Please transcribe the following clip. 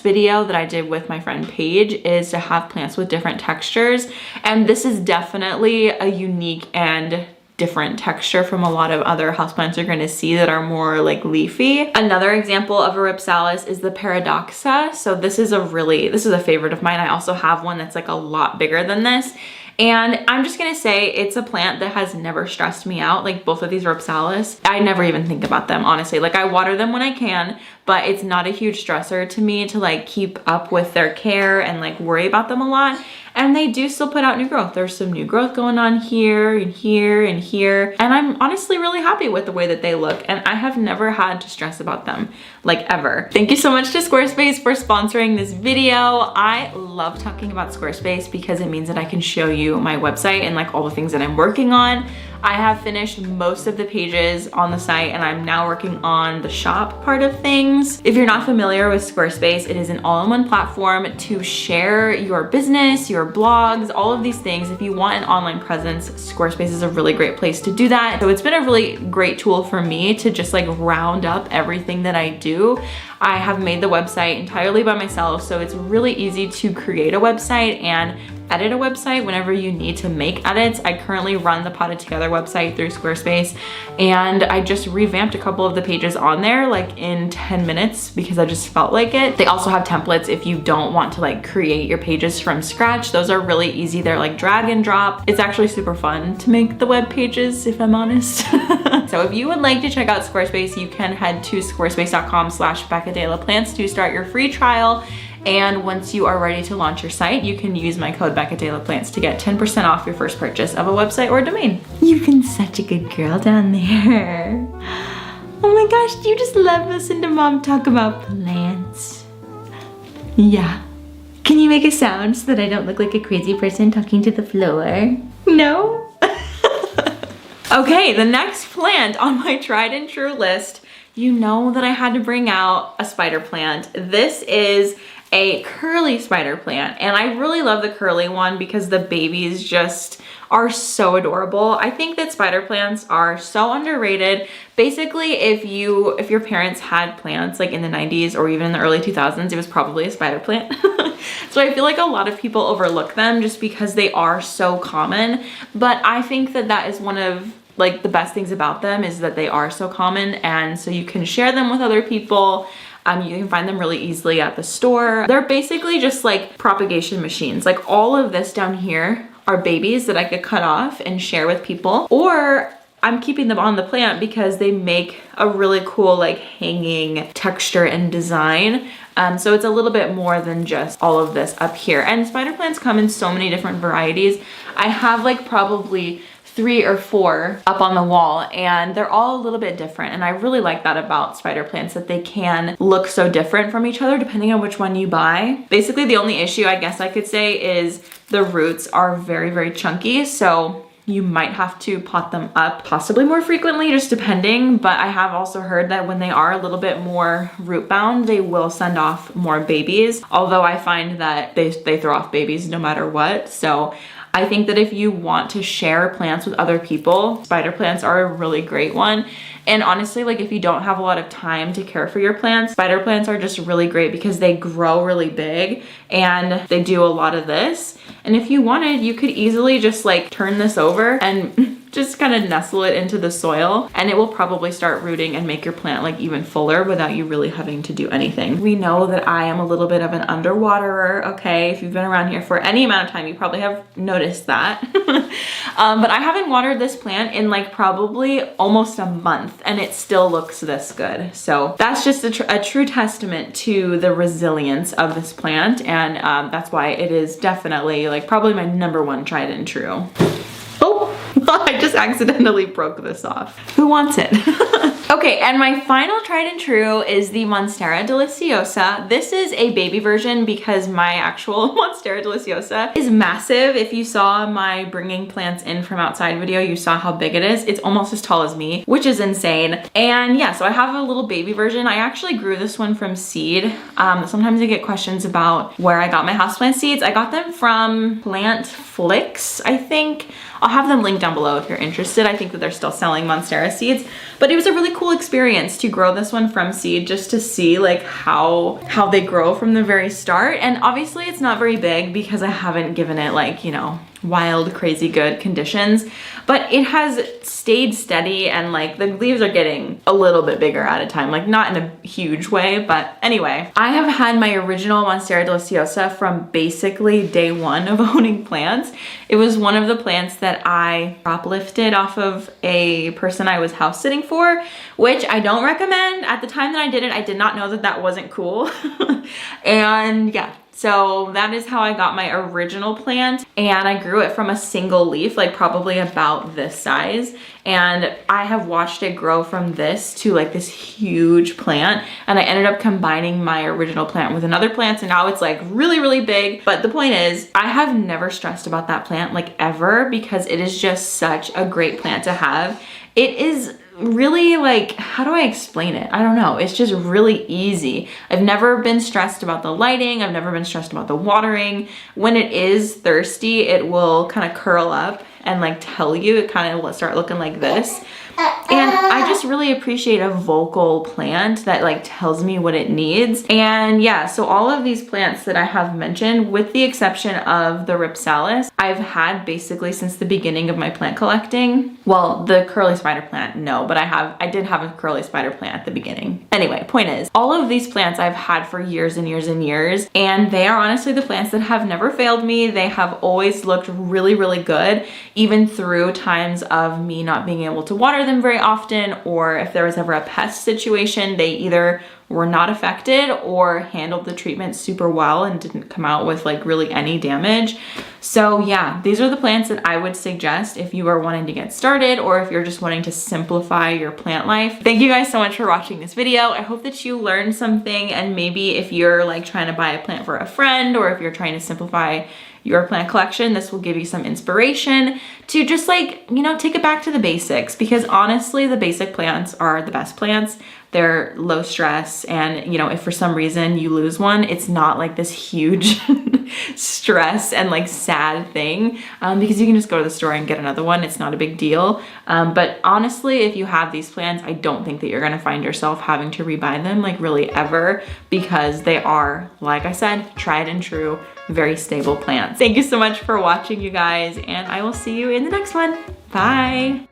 video that I did with my friend Paige is to have plants with different textures, and this is definitely a unique and different texture from a lot of other houseplants you're going to see that are more like leafy. Another example of a rhipsalis is the paradoxa. So this is a favorite of mine. I also have one that's like a lot bigger than this. And I'm just gonna say it's a plant that has never stressed me out. Like both of these rhipsalis, I never even think about them, honestly. Like I water them when I can, but it's not a huge stressor to me to like keep up with their care and like worry about them a lot. And they do still put out new growth. There's some new growth going on here and here and here. And I'm honestly really happy with the way that they look. And I have never had to stress about them, like ever. Thank you so much to Squarespace for sponsoring this video. I love talking about Squarespace because it means that I can show you my website and like all the things that I'm working on. I have finished most of the pages on the site and I'm now working on the shop part of things. If you're not familiar with Squarespace, it is an all-in-one platform to share your business, your blogs, all of these things. If you want an online presence, Squarespace is a really great place to do that. So it's been a really great tool for me to just like round up everything that I do. I have made the website entirely by myself, so it's really easy to create a website and edit a website whenever you need to make edits. I currently run the Potted Together website through Squarespace, and I just revamped a couple of the pages on there like in 10 minutes because I just felt like it. They also have templates if you don't want to like create your pages from scratch. Those are really easy. They're like drag and drop. It's actually super fun to make the web pages, if I'm honest. So if you would like to check out Squarespace, you can head to squarespace.com/BeccaDeLaPlants to start your free trial. And once you are ready to launch your site, you can use my code BeccaDeLaPlants to get 10% off your first purchase of a website or domain. You've been such a good girl down there. Oh my gosh, do you just love listening to Mom talk about plants? Yeah. Can you make a sound so that I don't look like a crazy person talking to the floor? No? Okay, the next plant on my tried and true list, you know that I had to bring out a spider plant. This is a curly spider plant, and I really love the curly one because the babies just are so adorable. I think that spider plants are so underrated. Basically, if your parents had plants like in the 90s or even in the early 2000s, it was probably a spider plant. So I feel like a lot of people overlook them just because they are so common, but I think that that is one of like the best things about them is that they are so common, and so you can share them with other people. You can find them really easily at the store. They're basically just like propagation machines. Like all of this down here are babies that I could cut off and share with people, or I'm keeping them on the plant because they make a really cool like hanging texture and design. So it's a little bit more than just all of this up here. And spider plants come in so many different varieties. I have like probably 3 or 4 up on the wall, and they're all a little bit different. And I really like that about spider plants, that they can look so different from each other depending on which one you buy. Basically, the only issue I guess I could say is the roots are very, very chunky. So you might have to pot them up possibly more frequently, just depending. But I have also heard that when they are a little bit more root bound, they will send off more babies. Although I find that they throw off babies no matter what. So I think that if you want to share plants with other people, spider plants are a really great one. And honestly, like if you don't have a lot of time to care for your plants, spider plants are just really great because they grow really big and they do a lot of this. And if you wanted, you could easily just like turn this over and just kind of nestle it into the soil, and it will probably start rooting and make your plant like even fuller without you really having to do anything. We know that I am a little bit of an underwaterer, okay? If you've been around here for any amount of time, you probably have noticed that. But I haven't watered this plant in like probably almost a month, and it still looks this good. So that's just a true testament to the resilience of this plant, and that's why it is definitely like probably my #1 tried and true. Oh, I just accidentally broke this off. Who wants it? Okay, and my final tried and true is the Monstera deliciosa. This is a baby version because my actual Monstera deliciosa is massive. If you saw my bringing plants in from outside video, you saw how big it is. It's almost as tall as me, which is insane. And yeah, so I have a little baby version. I actually grew this one from seed. Sometimes I get questions about where I got my houseplant seeds. I got them from Plant Flix, I think. I'll have them linked down below if you're interested. I think that they're still selling Monstera seeds, but it was a really cool experience to grow this one from seed, just to see like how they grow from the very start. And obviously it's not very big because I haven't given it like, you know, wild, crazy good conditions, but it has stayed steady, and like the leaves are getting a little bit bigger at a time, like not in a huge way. But anyway, I have had my original Monstera deliciosa from basically day one of owning plants. It was one of the plants that I crop lifted off of a person I was house sitting for, which I don't recommend. At the time that I did it, I did not know that that wasn't cool. And yeah, so that is how I got my original plant, and I grew it from a single leaf, like probably about this size. And I have watched it grow from this to like this huge plant, and I ended up combining my original plant with another plant, so now it's like really, really big. But the point is, I have never stressed about that plant like ever, because it is just such a great plant to have. It is really like, how do I explain it? I don't know. It's just really easy. I've never been stressed about the lighting. I've never been stressed about the watering. When it is thirsty, it will kind of curl up and like tell you. It kind of will start looking like this. And I just really appreciate a vocal plant that like tells me what it needs. And yeah, so all of these plants that I have mentioned, with the exception of the Ripsalis, I've had basically since the beginning of my plant collecting. Well, the curly spider plant, no, but I did have a curly spider plant at the beginning. Anyway, point is, all of these plants I've had for years and years and years, and they are honestly the plants that have never failed me. They have always looked really, really good, even through times of me not being able to water them very often, or if there was ever a pest situation, they either were not affected or handled the treatment super well and didn't come out with like really any damage. So yeah, these are the plants that I would suggest if you are wanting to get started, or if you're just wanting to simplify your plant life. Thank you guys so much for watching this video. I hope that you learned something, and maybe if you're like trying to buy a plant for a friend, or if you're trying to simplify your plant collection, this will give you some inspiration to just like, you know, take it back to the basics, because honestly, the basic plants are the best plants. They're low stress, and you know, if for some reason you lose one, it's not like this huge stress and like sad thing, because you can just go to the store and get another one. It's not a big deal. But honestly, if you have these plants, I don't think that you're gonna find yourself having to rebuy them like really ever, because they are, like I said, tried and true, very stable plants. Thank you so much for watching, you guys, and I will see you in the next one. Bye.